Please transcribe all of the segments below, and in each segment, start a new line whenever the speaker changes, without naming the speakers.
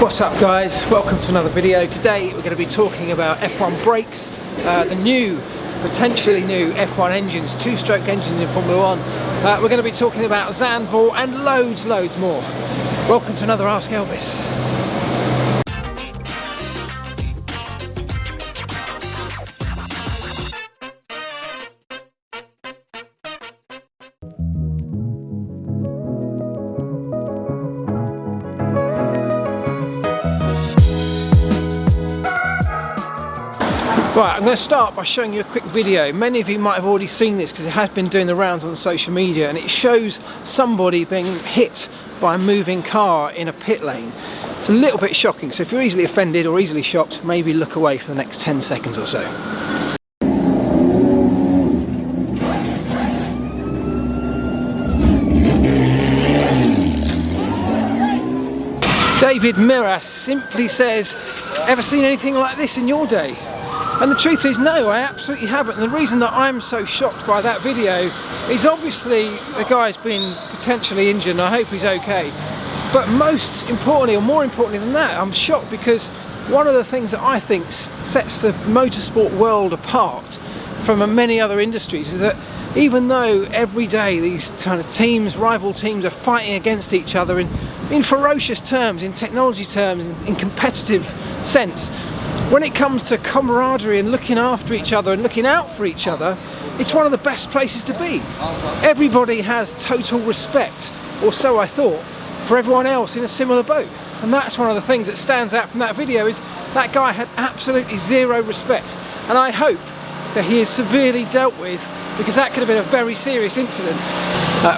What's up guys, welcome to another video. Today we're going to be talking about F1 brakes, the potentially new F1 engines, two-stroke engines in Formula 1. We're going to be talking about Zandvoort and loads more. Welcome to another Ask Elvis. Right, I'm going to start by showing you a quick video. Many of you might have already seen this because it has been doing the rounds on social media, and it shows somebody being hit by a moving car in a pit lane. It's a little bit shocking, so if you're easily offended or easily shocked, maybe look away for the next 10 seconds or so. David Miras simply says, ever seen anything like this in your day? And the truth is, no, I absolutely haven't. And the reason that I'm so shocked by that video is obviously the guy's been potentially injured and I hope he's okay. But most importantly, or more importantly than that, I'm shocked because one of the things that I think sets the motorsport world apart from many other industries is that even though every day these kind of teams, rival teams, are fighting against each other in ferocious terms, in technology terms, in competitive sense, when it comes to camaraderie and looking after each other and looking out for each other, it's one of the best places to be. Everybody has total respect, or so I thought, for everyone else in a similar boat. And that's one of the things that stands out from that video, is that guy had absolutely zero respect. And I hope that he is severely dealt with, because that could have been a very serious incident.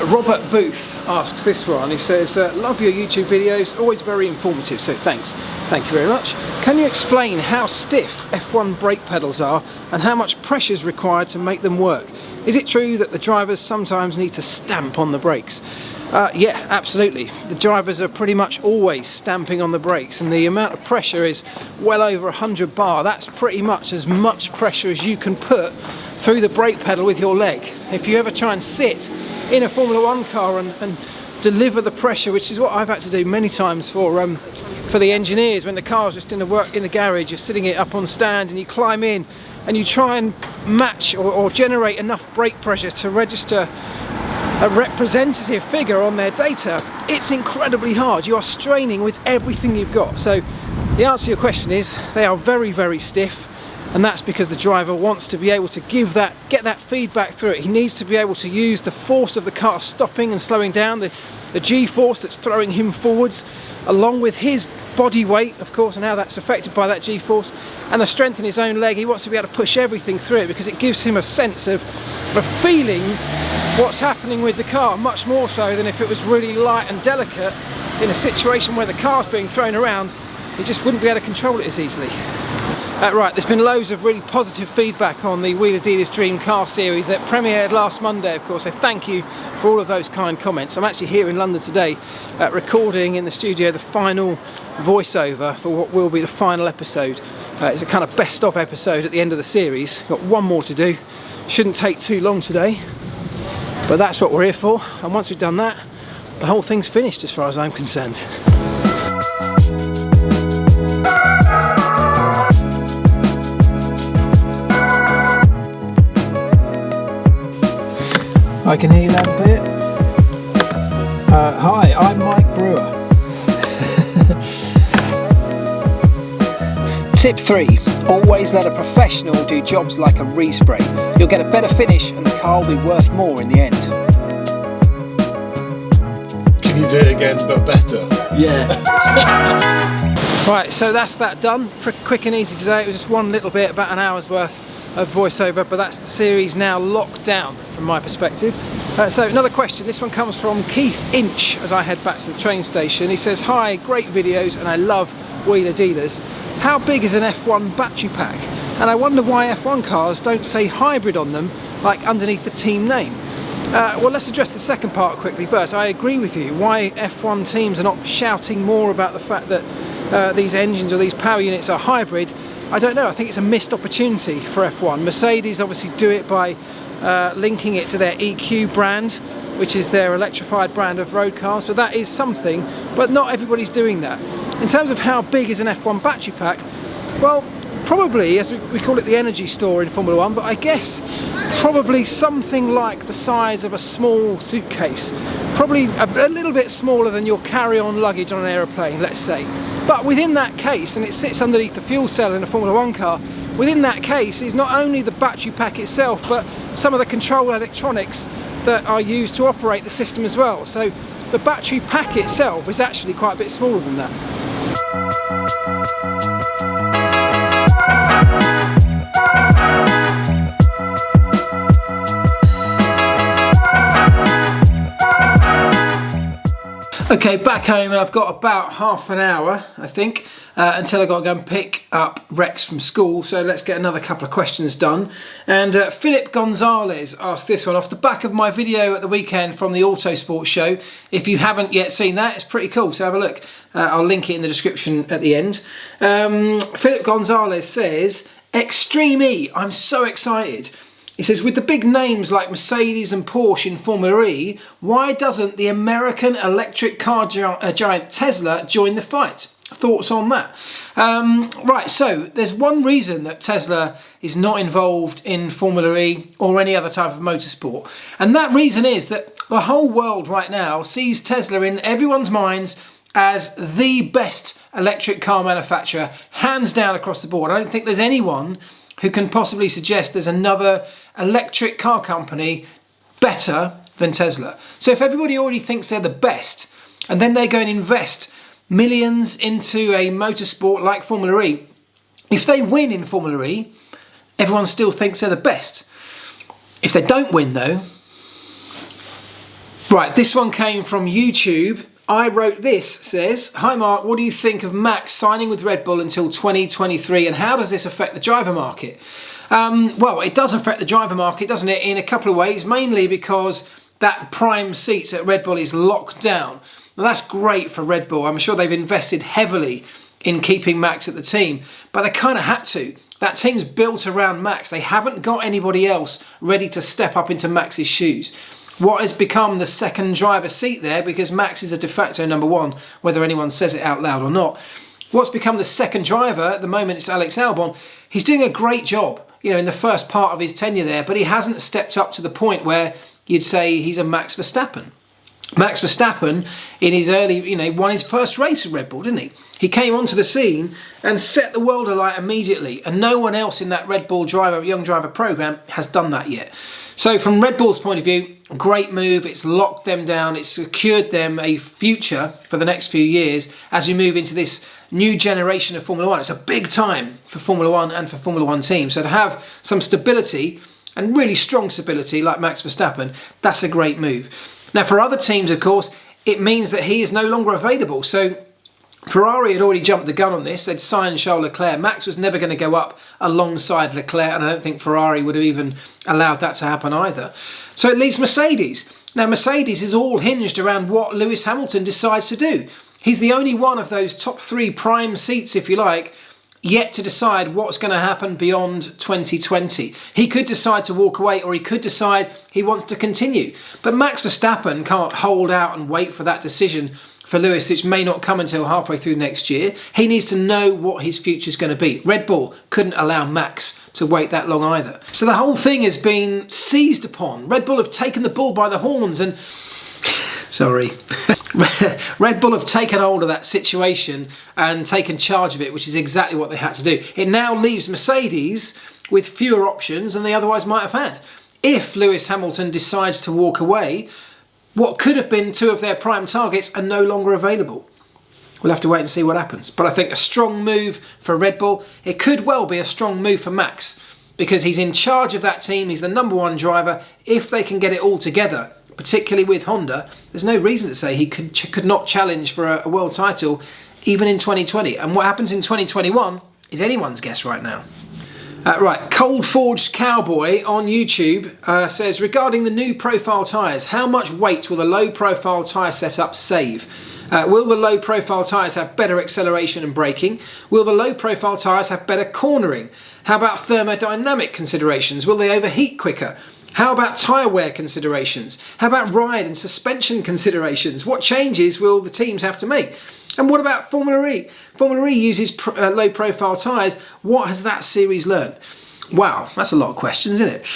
Robert Booth asks this one. He says, love your YouTube videos, always very informative, so thanks. Thank you very much. Can you explain how stiff F1 brake pedals are and how much pressure is required to make them work? Is it true that the drivers sometimes need to stamp on the brakes? Yeah, absolutely. The drivers are pretty much always stamping on the brakes, and the amount of pressure is well over 100 bar. That's pretty much as much pressure as you can put through the brake pedal with your leg. If you ever try and sit in a Formula 1 car and deliver the pressure, which is what I've had to do many times for the engineers, when the car's just in the garage, you're sitting it up on stands and you climb in and you try and match or generate enough brake pressure to register a representative figure on their data. It's incredibly hard. You are straining with everything you've got. So the answer to your question is they are very stiff, and that's because the driver wants to be able to get that feedback through it. He needs to be able to use the force of the car stopping and slowing down, the G-force that's throwing him forwards, along with his body weight, of course, and how that's affected by that G-force, and the strength in his own leg. He wants to be able to push everything through it because it gives him a sense of feeling what's happening with the car, much more so than if it was really light and delicate in a situation where the car's being thrown around. He just wouldn't be able to control it as easily. Right, there's been loads of really positive feedback on the Wheeler Dealers Dream Car series that premiered last Monday, of course, so thank you for all of those kind comments. I'm actually here in London today recording in the studio the final voiceover for what will be the final episode. It's a kind of best-of episode at the end of the series. Got one more to do. Shouldn't take too long today, but that's what we're here for, and once we've done that, the whole thing's finished as far as I'm concerned. I can hear you loud and clear. Hi, I'm Mike Brewer. Tip 3. Always let a professional do jobs like a respray. You'll get a better finish and the car will be worth more in the end.
Can you do it again but better?
Yeah. Right, so that's that done. Quick and easy today. It was just one little bit, about an hour's worth of voiceover, but that's the series now locked down from my perspective. So another question, this one comes from Keith Inch as I head back to the train station. He says, hi, great videos and I love Wheeler Dealers. How big is an F1 battery pack? And I wonder why F1 cars don't say hybrid on them, like underneath the team name. Well, let's address the second part quickly first. I agree with you. Why F1 teams are not shouting more about the fact that these engines or these power units are hybrid, I don't know. I think it's a missed opportunity for F1. Mercedes obviously do it by linking it to their EQ brand, which is their electrified brand of road cars. So that is something, but not everybody's doing that. In terms of how big is an F1 battery pack, well, probably, as we call it, the energy store in Formula 1, but I guess probably something like the size of a small suitcase. Probably a little bit smaller than your carry-on luggage on an aeroplane, let's say. But within that case, and it sits underneath the fuel cell in a Formula 1 car, within that case is not only the battery pack itself, but some of the control electronics that are used to operate the system as well. So the battery pack itself is actually quite a bit smaller than that. Okay, back home, and I've got about half an hour, I think, until I've got to go and pick up Rex from school. So let's get another couple of questions done. And Philip Gonzalez asked this one off the back of my video at the weekend from the Autosport show. If you haven't yet seen that, it's pretty cool, so have a look. I'll link it in the description at the end. Philip Gonzalez says, Extreme E, I'm so excited. He says, with the big names like Mercedes and Porsche in Formula E, why doesn't the American electric car giant Tesla join the fight? Thoughts on that? Right, so there's one reason that Tesla is not involved in Formula E or any other type of motorsport. And that reason is that the whole world right now sees Tesla in everyone's minds as the best electric car manufacturer, hands down across the board. I don't think there's anyone who can possibly suggest there's another electric car company better than Tesla. So if everybody already thinks they're the best, and then they go and invest millions into a motorsport like Formula E, if they win in Formula E, everyone still thinks they're the best. If they don't win though... Right, this one came from YouTube. I wrote this, says, hi Mark, what do you think of Max signing with Red Bull until 2023 and how does this affect the driver market? Well, it does affect the driver market, doesn't it, in a couple of ways, mainly because that prime seats at Red Bull is locked down. Now that's great for Red Bull. I'm sure they've invested heavily in keeping Max at the team, but they kind of had to. That team's built around Max. They haven't got anybody else ready to step up into Max's shoes. What has become the second driver seat there, because Max is a de facto number one, whether anyone says it out loud or not. What's become the second driver at the moment is Alex Albon. He's doing a great job, you know, in the first part of his tenure there, but he hasn't stepped up to the point where you'd say he's a Max Verstappen. Max Verstappen, in his early, won his first race at Red Bull, didn't he? He came onto the scene and set the world alight immediately, and no one else in that Red Bull young driver program has done that yet. So from Red Bull's point of view, great move. It's locked them down. It's secured them a future for the next few years as we move into this new generation of Formula 1. It's a big time for Formula 1 and for Formula 1 teams. So to have some stability, and really strong stability like Max Verstappen, that's a great move. Now for other teams, of course, it means that he is no longer available. So Ferrari had already jumped the gun on this. They'd signed Charles Leclerc. Max was never going to go up alongside Leclerc, and I don't think Ferrari would have even allowed that to happen either. So it leaves Mercedes. Now Mercedes is all hinged around what Lewis Hamilton decides to do. He's the only one of those top three prime seats, if you like, yet to decide what's going to happen beyond 2020. He could decide to walk away, or he could decide he wants to continue. But Max Verstappen can't hold out and wait for that decision for Lewis, which may not come until halfway through next year. He needs to know what his future is going to be. Red Bull couldn't allow Max to wait that long either. So the whole thing has been seized upon. Red Bull have taken the bull by the horns and... Sorry. Red Bull have taken hold of that situation and taken charge of it, which is exactly what they had to do. It now leaves Mercedes with fewer options than they otherwise might have had. If Lewis Hamilton decides to walk away, what could have been two of their prime targets are no longer available. We'll have to wait and see what happens. But I think a strong move for Red Bull. It could well be a strong move for Max, because he's in charge of that team. He's the number one driver. If they can get it all together, particularly with Honda, there's no reason to say he could not challenge for a world title even in 2020. And what happens in 2021 is anyone's guess right now. Right, Cold Forged Cowboy on YouTube says, regarding the new profile tyres, how much weight will the low profile tyre setup save? Will the low profile tyres have better acceleration and braking? Will the low profile tyres have better cornering? How about thermodynamic considerations? Will they overheat quicker? How about tyre wear considerations? How about ride and suspension considerations? What changes will the teams have to make? And what about Formula E? Formula E uses low profile tyres. What has that series learned? Wow, that's a lot of questions, isn't it?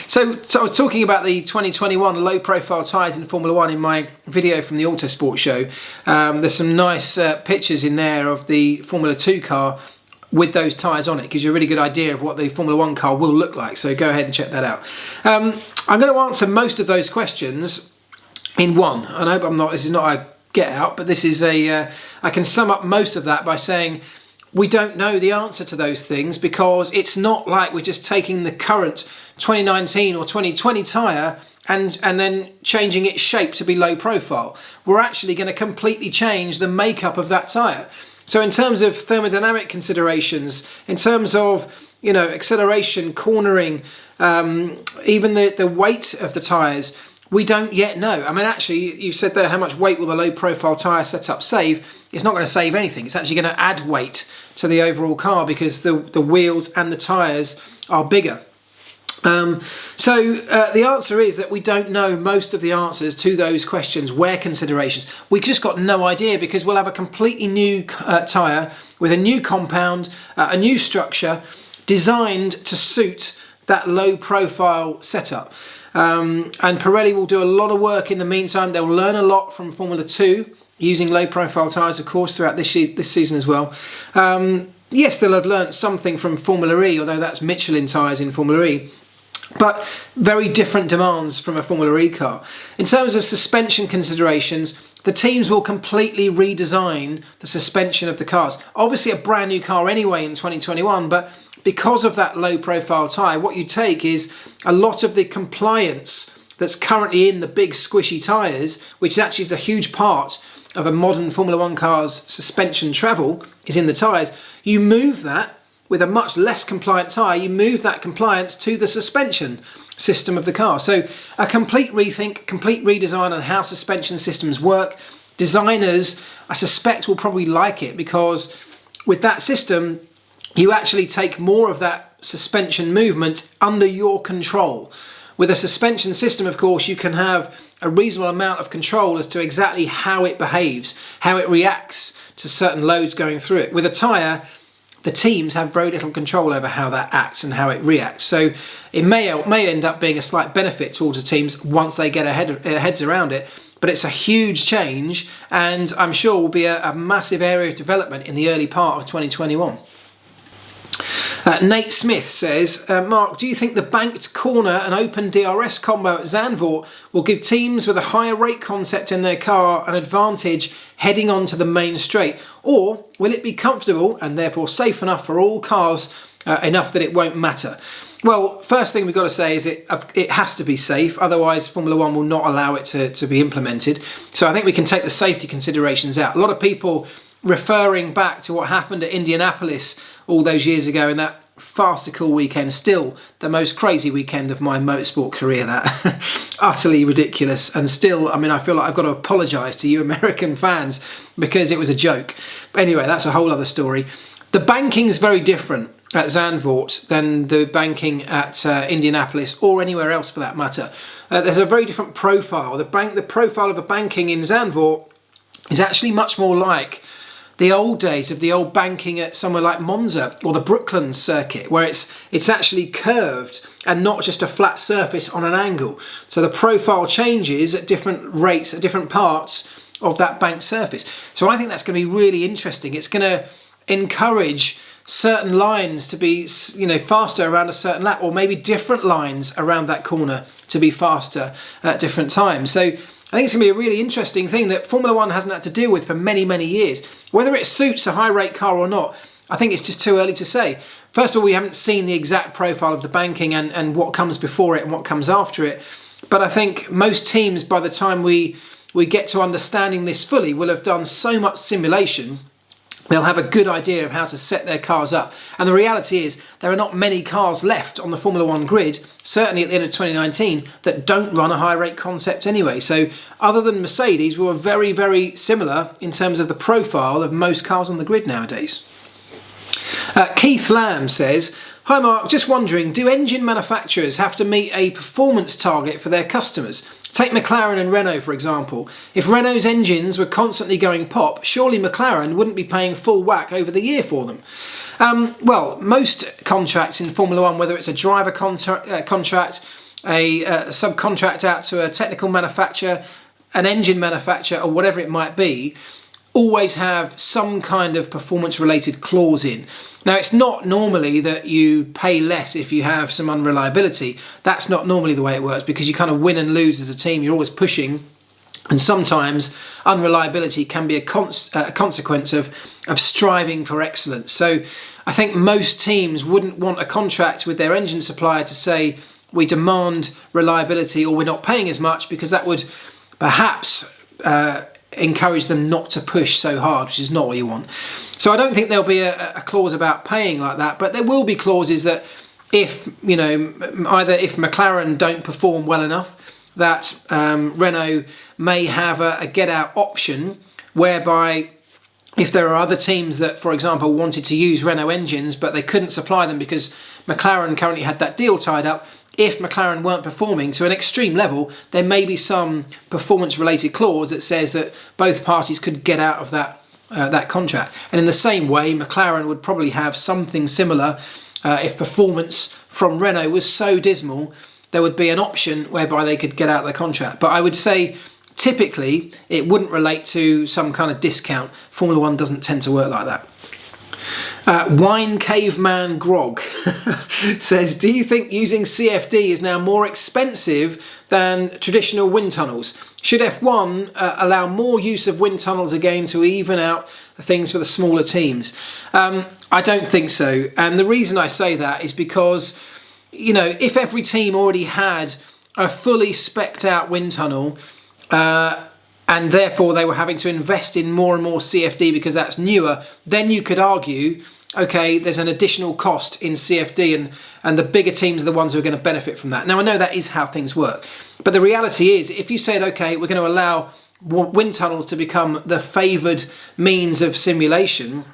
So I was talking about the 2021 low profile tyres in Formula 1 in my video from the Autosport show. There's some nice pictures in there of the Formula 2 car with those tyres on it. Gives you a really good idea of what the Formula 1 car will look like, so go ahead and check that out. I'm going to answer most of those questions in one. I hope this is not a get out, but this is I can sum up most of that by saying we don't know the answer to those things, because it's not like we're just taking the current 2019 or 2020 tyre and then changing its shape to be low profile. We're actually going to completely change the makeup of that tyre. So in terms of thermodynamic considerations, in terms of, you know, acceleration, cornering, even the weight of the tyres, we don't yet know. I mean, actually, you said there, how much weight will the low profile tyre setup save? It's not going to save anything. It's actually going to add weight to the overall car, because the wheels and the tyres are bigger. The answer is that we don't know most of the answers to those questions, wear considerations. We just got no idea, because we'll have a completely new tyre with a new compound, a new structure designed to suit that low profile setup. And Pirelli will do a lot of work in the meantime. They'll learn a lot from Formula 2 using low profile tyres, of course, throughout this season as well. Yes, they'll have learnt something from Formula E, although that's Michelin tyres in Formula E. But very different demands from a Formula E car. In terms of suspension considerations, the teams will completely redesign the suspension of the cars. Obviously a brand new car anyway in 2021, but because of that low profile tyre, what you take is a lot of the compliance that's currently in the big squishy tyres, which actually is a huge part of a modern Formula 1 car's suspension travel, is in the tyres. You move that with a much less compliant tyre, you move that compliance to the suspension system of the car. So a complete rethink, complete redesign on how suspension systems work. Designers, I suspect, will probably like it, because with that system, you actually take more of that suspension movement under your control. With a suspension system, of course, you can have a reasonable amount of control as to exactly how it behaves, how it reacts to certain loads going through it. With a tyre, the teams have very little control over how that acts and how it reacts. So it may end up being a slight benefit towards the teams once they get their heads around it. But it's a huge change, and I'm sure will be a massive area of development in the early part of 2021. Nate Smith says, Mark, do you think the banked corner and open DRS combo at Zandvoort will give teams with a higher rate concept in their car an advantage heading onto the main straight? Or will it be comfortable and therefore safe enough for all cars enough that it won't matter? Well, first thing we've got to say is it has to be safe, otherwise Formula 1 will not allow it to be implemented. So I think we can take the safety considerations out. A lot of people referring back to what happened at Indianapolis all those years ago in that farcical weekend, still the most crazy weekend of my motorsport career, that utterly ridiculous. And still, I mean, I feel like I've got to apologise to you American fans because it was a joke. But anyway, that's a whole other story. The banking's very different at Zandvoort than the banking at Indianapolis or anywhere else for that matter. There's a very different profile. The profile of the banking in Zandvoort is actually much more like the old days of the old banking at somewhere like Monza or the Brooklyn circuit, where it's actually curved and not just a flat surface on an angle. So the profile changes at different rates at different parts of that banked surface. So I think that's going to be really interesting. It's going to encourage certain lines to be, faster around a certain lap, or maybe different lines around that corner to be faster at different times. So I think it's going to be a really interesting thing that Formula 1 hasn't had to deal with for many, many years. Whether it suits a high-rate car or not, I think it's just too early to say. First of all, we haven't seen the exact profile of the banking and what comes before it and what comes after it. But I think most teams, by the time we get to understanding this fully, will have done so much simulation. They'll have a good idea of how to set their cars up. And the reality is there are not many cars left on the Formula 1 grid, certainly at the end of 2019, that don't run a high rate concept anyway. So other than Mercedes, we were very, very similar in terms of the profile of most cars on the grid nowadays. Keith Lamb says, Hi Mark, just wondering, do engine manufacturers have to meet a performance target for their customers? Take McLaren and Renault for example. If Renault's engines were constantly going pop, surely McLaren wouldn't be paying full whack over the year for them. Well, most contracts in Formula One, whether it's a driver contract, a subcontract out to a technical manufacturer, an engine manufacturer or whatever it might be, always have some kind of performance related clause in. Now it's not normally that you pay less if you have some unreliability. That's not normally the way it works, because you kind of win and lose as a team. You're always pushing, and sometimes unreliability can be a consequence of striving for excellence. So I think most teams wouldn't want a contract with their engine supplier to say we demand reliability or we're not paying as much, because that would perhaps encourage them not to push so hard, which is not what you want. So I don't think there'll be a clause about paying like that, but there will be clauses that if, you know, either if McLaren don't perform well enough, that Renault may have a get out option, whereby if there are other teams that, for example, wanted to use Renault engines but they couldn't supply them because McLaren currently had that deal tied up, if McLaren weren't performing to an extreme level, there may be some performance-related clause that says that both parties could get out of that contract. And in the same way, McLaren would probably have something similar. If performance from Renault was so dismal, there would be an option whereby they could get out of the contract. But I would say typically it wouldn't relate to some kind of discount. Formula One doesn't tend to work like that. Wine Caveman Grog says, do you think using CFD is now more expensive than traditional wind tunnels? Should F1 allow more use of wind tunnels again to even out things for the smaller teams? I don't think so. And the reason I say that is because, you know, if every team already had a fully spec'd out wind tunnel, and therefore they were having to invest in more and more CFD because that's newer, then you could argue, okay, there's an additional cost in CFD and the bigger teams are the ones who are going to benefit from that. Now, I know that is how things work, but the reality is, if you said, okay, we're going to allow wind tunnels to become the favoured means of simulation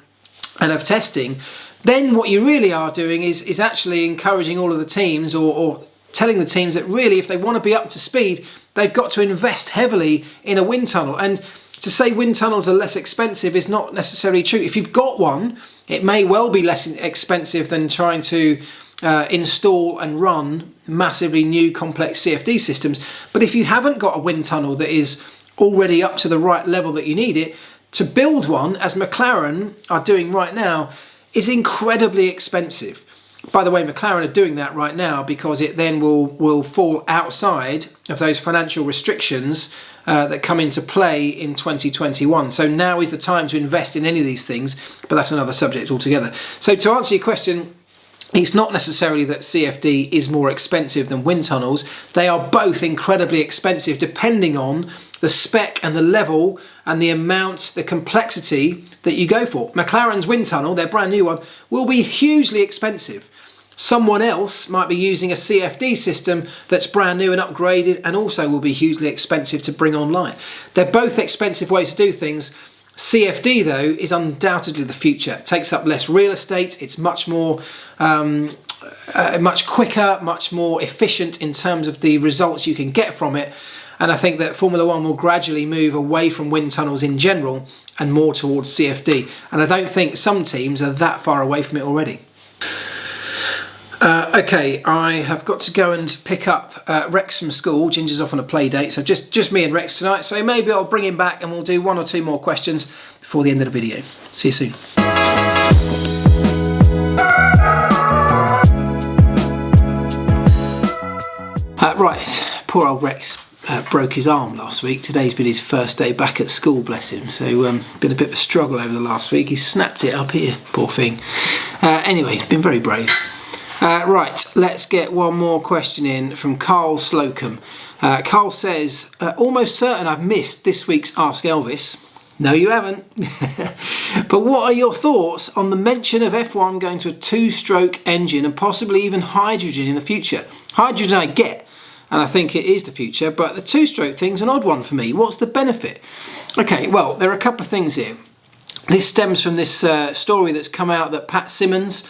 and of testing, then what you really are doing is actually encouraging all of the teams, or telling the teams that really, if they want to be up to speed, they've got to invest heavily in a wind tunnel. And to say wind tunnels are less expensive is not necessarily true. If you've got one, it may well be less expensive than trying to install and run massively new complex CFD systems. But if you haven't got a wind tunnel that is already up to the right level that you need it, to build one, as McLaren are doing right now, is incredibly expensive. By the way, McLaren are doing that right now because it then will fall outside of those financial restrictions that come into play in 2021. So now is the time to invest in any of these things, but that's another subject altogether. So to answer your question, it's not necessarily that CFD is more expensive than wind tunnels. They are both incredibly expensive depending on the spec and the level and the amount, the complexity that you go for. McLaren's wind tunnel, their brand new one, will be hugely expensive. Someone else might be using a CFD system that's brand new and upgraded and also will be hugely expensive to bring online. They're both expensive ways to do things. CFD though is undoubtedly the future. It takes up less real estate, it's much more, much quicker, much more efficient in terms of the results you can get from it. And I think that Formula One will gradually move away from wind tunnels in general and more towards CFD. And I don't think some teams are that far away from it already. Okay, I have got to go and pick up Rex from school. Ginger's off on a play date, so just me and Rex tonight. So maybe I'll bring him back and we'll do one or two more questions before the end of the video. See you soon. Right, poor old Rex broke his arm last week. Today's been his first day back at school, bless him. So been a bit of a struggle over the last week. He's snapped it up here, poor thing. Anyway, he's been very brave. Right, let's get one more question in from Carl Slocum. Carl says, almost certain I've missed this week's Ask Elvis. No, you haven't. But what are your thoughts on the mention of F1 going to a two-stroke engine and possibly even hydrogen in the future? Hydrogen I get, and I think it is the future, but the two-stroke thing's an odd one for me. What's the benefit? Okay, well, there are a couple of things here. This stems from this story that's come out that Pat Simmons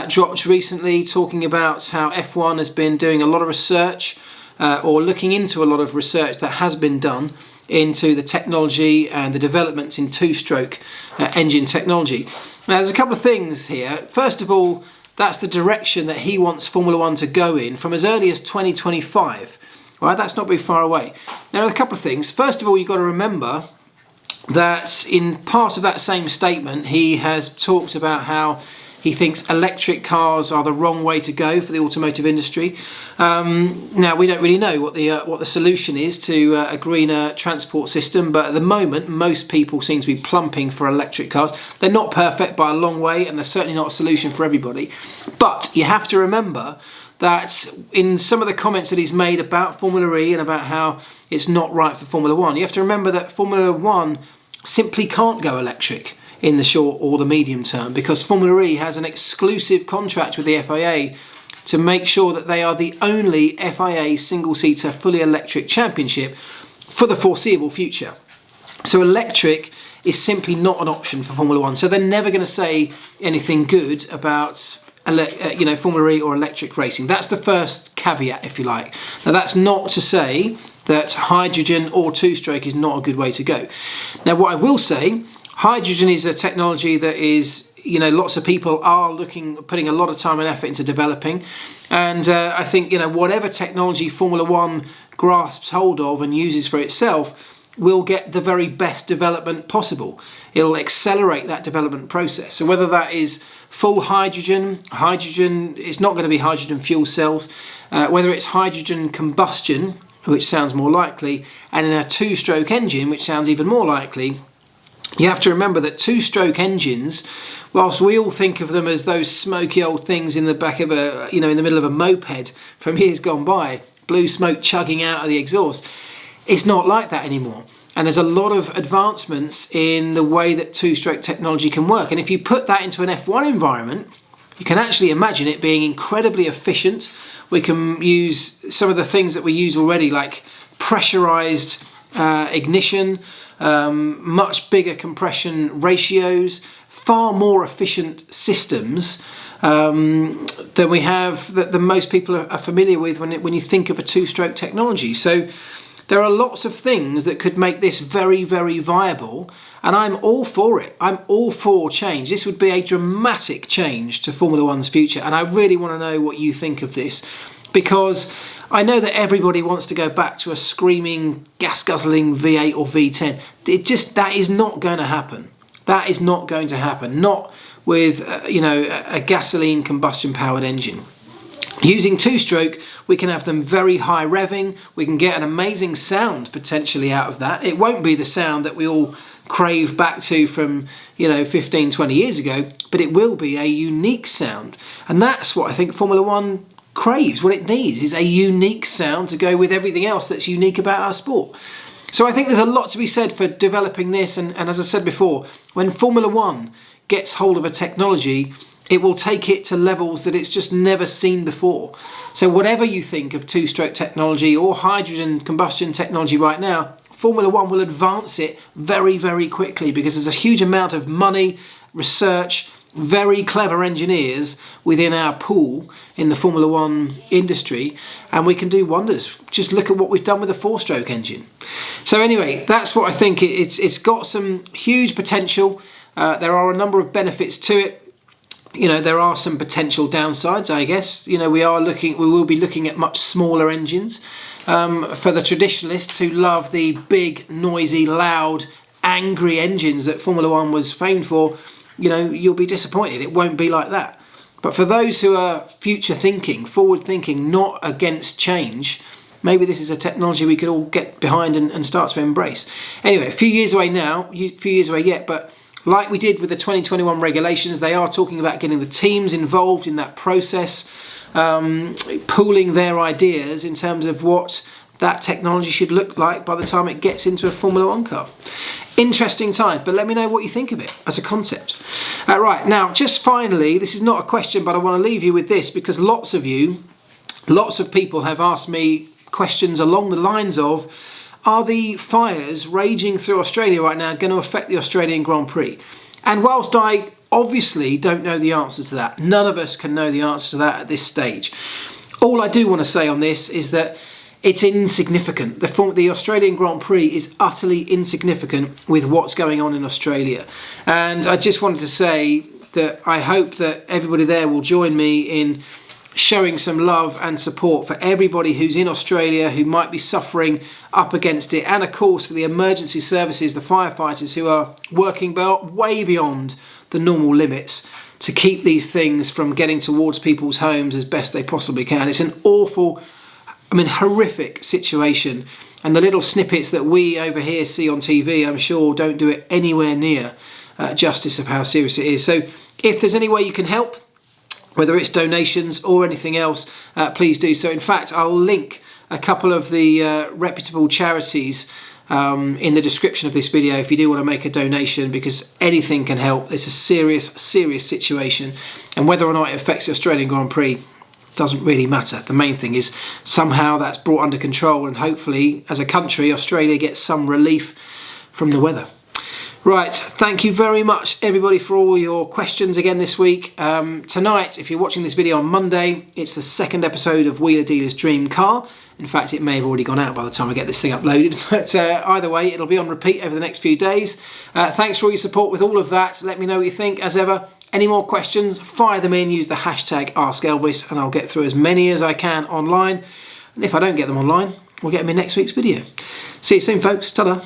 dropped recently, talking about how F1 has been doing a lot of research or looking into a lot of research that has been done into the technology and the developments in two-stroke engine technology. Now, there's a couple of things here. First of all, that's the direction that he wants Formula One to go in from as early as 2025. Right, that's not very far away. Now, a couple of things. First of all, you've got to remember that in part of that same statement, he has talked about how he thinks electric cars are the wrong way to go for the automotive industry. Now, we don't really know what the solution is to a greener transport system, but at the moment, most people seem to be plumping for electric cars. They're not perfect by a long way, and they're certainly not a solution for everybody. But you have to remember that in some of the comments that he's made about Formula E and about how it's not right for Formula One, you have to remember that Formula One simply can't go electric in the short or the medium term, because Formula E has an exclusive contract with the FIA to make sure that they are the only FIA single-seater fully electric championship for the foreseeable future. So electric is simply not an option for Formula One. So they're never going to say anything good about Formula E or electric racing. That's the first caveat, if you like. Now, that's not to say that hydrogen or two-stroke is not a good way to go. Now, what I will say, hydrogen is a technology that is, lots of people are putting a lot of time and effort into developing. And I think, whatever technology Formula One grasps hold of and uses for itself will get the very best development possible. It'll accelerate that development process. So whether that is full hydrogen, it's not going to be hydrogen fuel cells, whether it's hydrogen combustion, which sounds more likely, and in a two-stroke engine, which sounds even more likely, you have to remember that two-stroke engines, whilst we all think of them as those smoky old things in the back of in the middle of a moped from years gone by, blue smoke chugging out of the exhaust, it's not like that anymore. And there's a lot of advancements in the way that two-stroke technology can work. And if you put that into an F1 environment, you can actually imagine it being incredibly efficient. We can use some of the things that we use already, like pressurized ignition, much bigger compression ratios, far more efficient systems than we have, that most people are familiar with when you think of a two-stroke technology. So there are lots of things that could make this very, very viable, and I'm all for it. I'm all for change. This would be a dramatic change to Formula One's future, and I really want to know what you think of this, because I know that everybody wants to go back to a screaming, gas-guzzling V8 or V10. That is not going to happen. That is not going to happen. Not with a gasoline combustion-powered engine. Using two-stroke, we can have them very high revving. We can get an amazing sound potentially out of that. It won't be the sound that we all crave back to from 15, 20 years ago, but it will be a unique sound. And that's what I think Formula One craves. What it needs is a unique sound to go with everything else that's unique about our sport. So I think there's a lot to be said for developing this, and as I said before, when Formula One gets hold of a technology, it will take it to levels that it's just never seen before. So whatever you think of two-stroke technology or hydrogen combustion technology right now, Formula One will advance it very, very quickly, because there's a huge amount of money, research, very clever engineers within our pool in the Formula One industry, and we can do wonders. Just look at what we've done with the four-stroke engine. So anyway, that's what I think. It's got some huge potential. There are a number of benefits to it. There are some potential downsides, I guess. We will be looking at much smaller engines. For the traditionalists who love the big, noisy, loud, angry engines that Formula One was famed for, you'll be disappointed. It won't be like that. But for those who are future thinking, forward thinking, not against change, maybe this is a technology we could all get behind and start to embrace. Anyway, a few years away yet, but like we did with the 2021 regulations, they are talking about getting the teams involved in that process, pooling their ideas in terms of what that technology should look like by the time it gets into a Formula One car. Interesting time, but let me know what you think of it as a concept. Right, now, just finally, this is not a question, but I want to leave you with this, because lots of people have asked me questions along the lines of, are the fires raging through Australia right now going to affect the Australian Grand Prix? And whilst I obviously don't know the answers to that, none of us can know the answer to that at this stage. All I do want to say on this is that it's insignificant. The Australian Grand Prix is utterly insignificant with what's going on in Australia. And I just wanted to say that I hope that everybody there will join me in showing some love and support for everybody who's in Australia who might be suffering up against it, and of course for the emergency services, the firefighters who are working way beyond the normal limits to keep these things from getting towards people's homes as best they possibly can. It's an awful, horrific situation, and the little snippets that we over here see on TV, I'm sure, don't do it anywhere near justice of how serious it is. So if there's any way you can help, whether it's donations or anything else, please do so. In fact, I'll link a couple of the reputable charities in the description of this video if you do want to make a donation, because anything can help. It's a serious situation, and whether or not it affects the Australian Grand Prix doesn't really matter. The main thing is somehow that's brought under control, and hopefully as a country Australia gets some relief from the weather. Right, thank you very much everybody for all your questions again this week. Tonight, if you're watching this video on Monday, it's the second episode of Wheeler Dealer's Dream Car. In fact, it may have already gone out by the time I get this thing uploaded, but either way, it'll be on repeat over the next few days. Thanks for all your support with all of that. Let me know what you think, as ever. Any more questions, fire them in, use the hashtag AskElvis, and I'll get through as many as I can online. And if I don't get them online, we'll get them in next week's video. See you soon, folks. Ta-da.